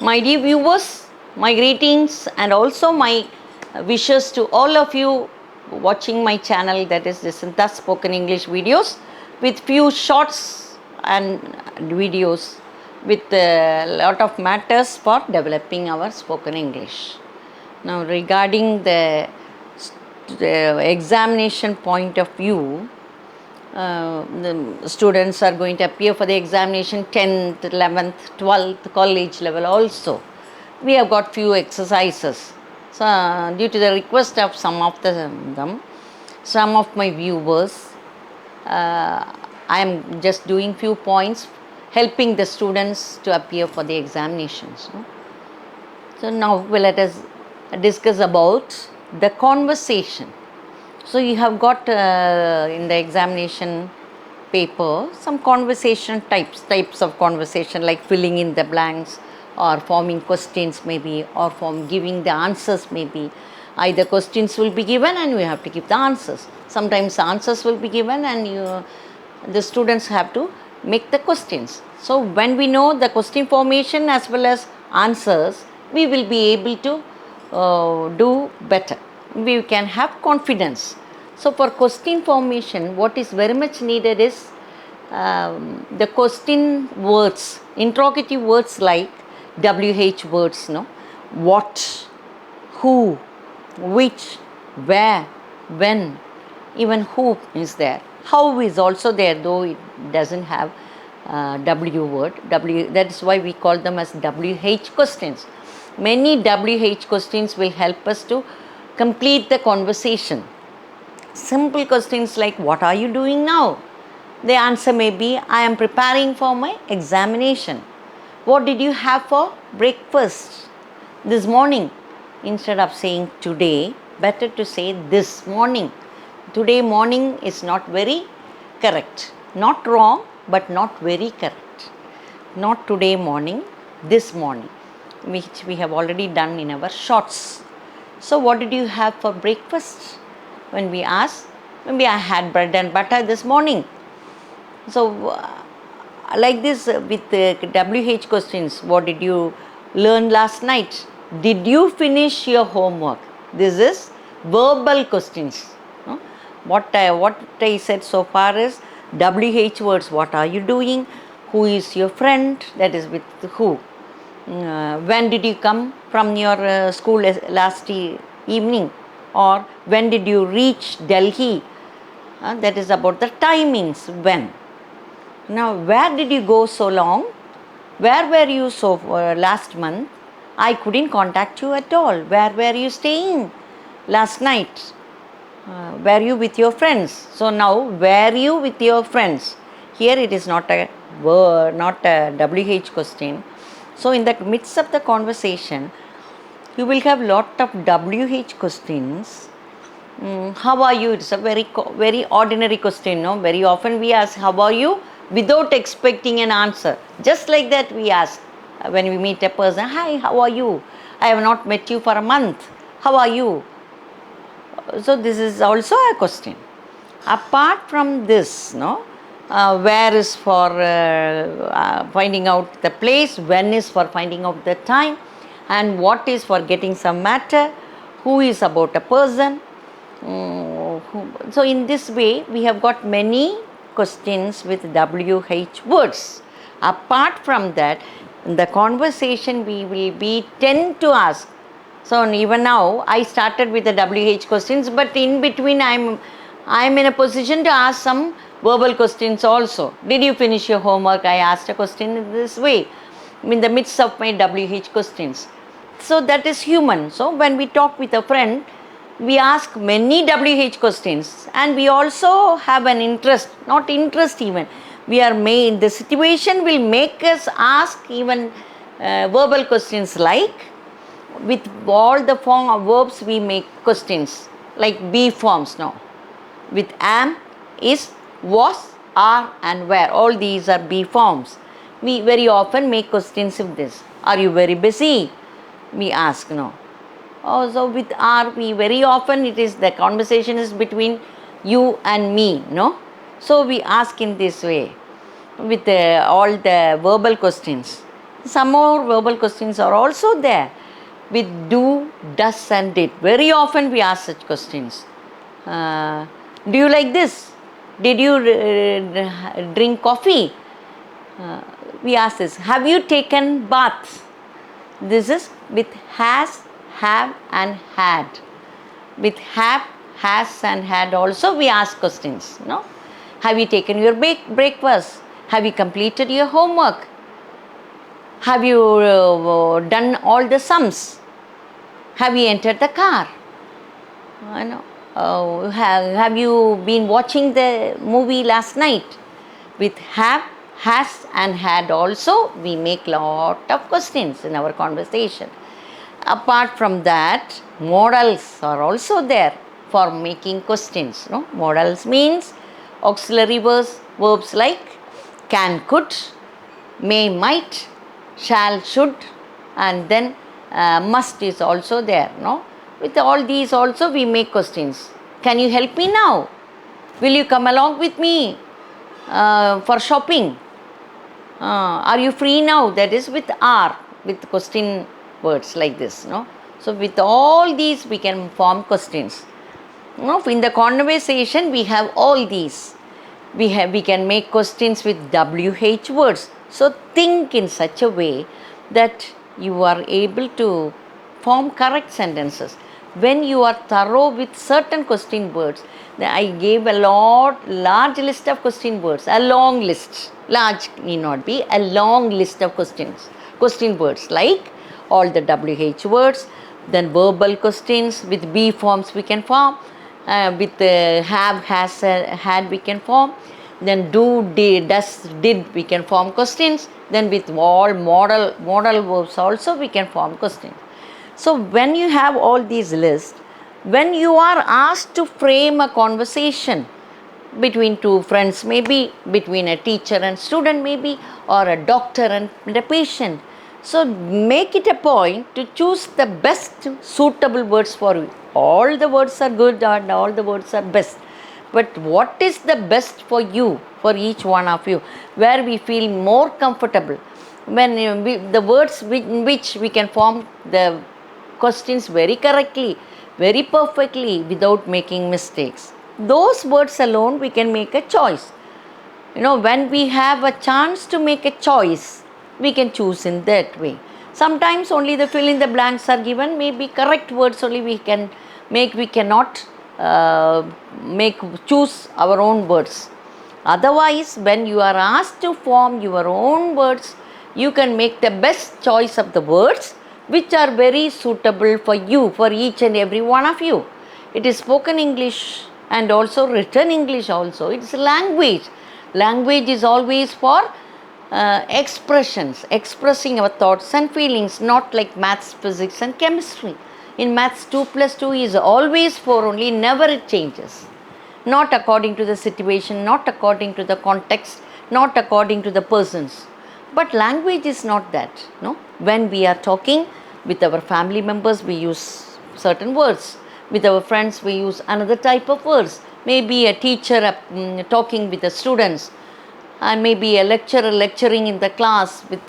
My dear viewers, my greetings and also my wishes to all of you watching my channel, that is Jacintha Spoken English videos, with few shorts and videos with a lot of matters for developing our spoken English. Now regarding the examination point of view, the students are going to appear for the examination 10th, 11th, 12th, college level also. We have got few exercises. So, due to the request of some of some of my viewers, I am just doing few points helping the students to appear for the examinations. So, now let us discuss about the conversation. So, you have got in the examination paper some conversation types of conversation, like filling in the blanks or forming questions maybe, or giving the answers maybe. Either questions will be given and we have to give the answers. Sometimes answers will be given and the students have to make the questions. So, when we know the question formation as well as answers, we will be able to do better. We can have confidence. So, for question formation, what is very much needed is the question words, interrogative words like WH words, what, who, which, where, when, even who is there. How is also there, though it doesn't have W word. That is why we call them as WH questions. Many WH questions will help us to complete the conversation. Simple questions like, what are you doing now? The answer may be, I am preparing for my examination. What did you have for breakfast this morning? Instead of saying today, better to say this morning. Today morning is not very correct. Not wrong, but not very correct. Not today morning, this morning, which we have already done in our shorts. So, what did you have for breakfast? When we ask, maybe I had bread and butter this morning. So, like this with WH questions, what did you learn last night? Did you finish your homework? This is verbal questions. What I said so far is WH words. What are you doing? Who is your friend? That is with who. When did you come from your school last evening? Or when did you reach Delhi? That is about the timings, when. Now, where did you go so long? Where were you so last month? I couldn't contact you at all. Where were you staying last night? Were you with your friends? So now, were you with your friends? Here it is not a word, not a WH question. So in the midst of the conversation, you will have lot of WH questions. How are you? It's a very ordinary question. Very often we ask, how are you? Without expecting an answer. Just like that we ask when we meet a person, hi, how are you? I have not met you for a month. How are you? So this is also a question. Apart from this, where is for finding out the place, when is for finding out the time, and what is for getting some matter, who is about a person. So in this way, we have got many questions with WH words. Apart from that, in the conversation we will be tend to ask. So even now I started with the WH questions, but in between I am in a position to ask some verbal questions also. Did you finish your homework? I asked a question in this way, in the midst of my WH questions. So that is human. So when we talk with a friend, we ask many WH questions, and we also have an interest, not interest even. The situation will make us ask even verbal questions, like with all the form of verbs we make questions, like be forms now. With am, is, was, are and were. All these are be forms. We very often make questions of this. Are you very busy? We ask now. Also with are, we very often it is the conversation is between you and me, So we ask in this way with all the verbal questions. Some more verbal questions are also there with do, does and did. Very often we ask such questions. Do you like this? Did you drink coffee? We ask this. Have you taken bath? This is with has, have and had. With have, has and had also we ask questions. No? Have you taken your breakfast? Have you completed your homework? Have you done all the sums? Have you entered the car? I know. Have you been watching the movie last night? With have, has and had also we make lot of questions in our conversation. Apart from that, modals are also there for making questions. No? Modals means auxiliary verbs like can, could, may, might, shall, should, and then must is also there. No? With all these also we make questions. Can you help me now? Will you come along with me for shopping? Are you free now? That is with are, with question words like this. No? So with all these we can form questions. No? In the conversation we have all these. We can make questions with WH words. So think in such a way that you are able to form correct sentences. When you are thorough with certain question words, I gave a large list of question words, a long list. Large need not be, a long list of question words like all the WH words, then verbal questions with be forms we can form, with have, has, had we can form, then do, did, does, did we can form questions, then with all modal verbs also we can form questions. So when you have all these lists, when you are asked to frame a conversation between two friends, maybe between a teacher and student, maybe, or a doctor and a patient, so make it a point to choose the best suitable words for you. All the words are good and all the words are best. But what is the best for you, for each one of you, where we feel more comfortable, when the words in which we can form the questions very correctly, very perfectly, without making mistakes. Those words alone we can make a choice. When we have a chance to make a choice, we can choose in that way. Sometimes only the fill in the blanks are given, maybe correct words only we can make, we cannot choose our own words. Otherwise, when you are asked to form your own words, you can make the best choice of the words which are very suitable for you, for each and every one of you. It is spoken English and also written English also. It is language. Language is always for expressions, expressing our thoughts and feelings, not like maths, physics and chemistry. In maths, 2 plus 2 is always 4 only, never it changes. Not according to the situation, not according to the context, not according to the persons. But language is not that. No? When we are talking with our family members, we use certain words. With our friends, we use another type of words. Maybe a teacher talking with the students, and maybe a lecturer lecturing in the class with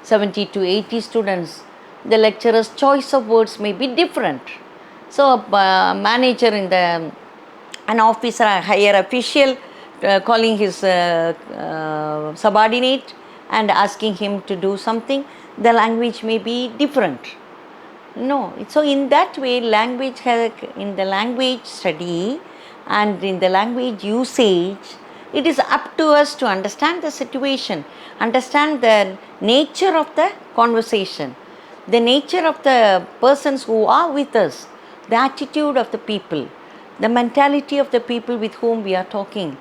70 to 80 students. The lecturer's choice of words may be different. So a manager in an officer, a higher official calling his subordinate and asking him to do something, the language may be different. No, so in that way, in the language study and in the language usage, it is up to us to understand the situation, understand the nature of the conversation, the nature of the persons who are with us, the attitude of the people, the mentality of the people with whom we are talking,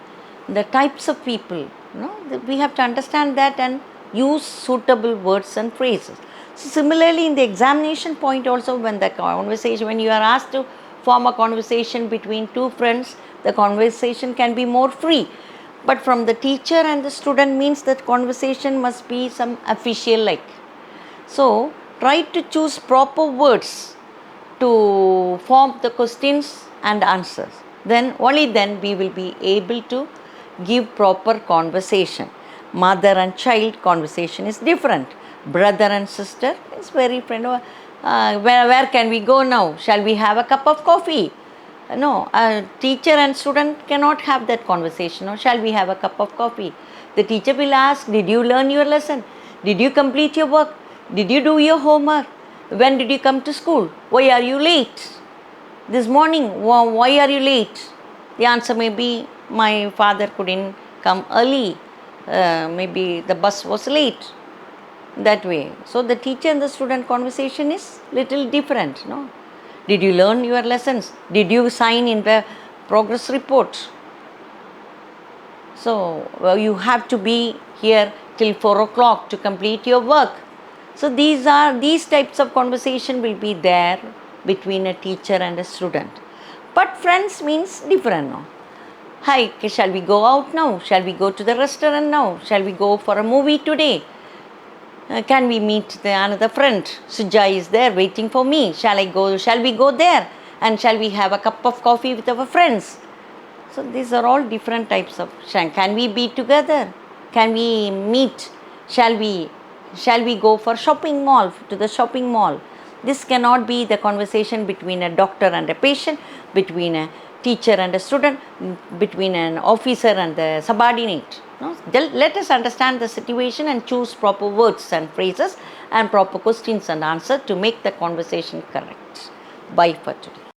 the types of people. We have to understand that and use suitable words and phrases. So similarly, in the examination point also, when you are asked to form a conversation between two friends, the conversation can be more free. But from the teacher and the student means that conversation must be some official like. So try to choose proper words to form the questions and answers. Only then we will be able to give proper conversation. Mother and child conversation is different. brother and sister, it's very friend. Where can we go now? Shall we have a cup of coffee? No, a teacher and student cannot have that conversation. Or shall we have a cup of coffee? The teacher will ask, did you learn your lesson? Did you complete your work? Did you do your homework? When did you come to school? Why are you late? This morning, why are you late? The answer may be, my father couldn't come early. Maybe the bus was late. That way. So the teacher and the student conversation is little different. No? Did you learn your lessons? Did you sign in the progress report? So you have to be here till 4 o'clock to complete your work. So these types of conversation will be there between a teacher and a student. But friends means different. No? Hi, shall we go out now? Shall we go to the restaurant now? Shall we go for a movie today? Can we meet another friend? Suja is there waiting for me. Shall we go there? And shall we have a cup of coffee with our friends? So these are all different types of, can we be together? Can we meet? Shall we go for shopping mall, to the shopping mall? This cannot be the conversation between a doctor and a patient, between a teacher and a student, between an officer and the subordinate. No? Let us understand the situation and choose proper words and phrases and proper questions and answers to make the conversation correct. Bye for today.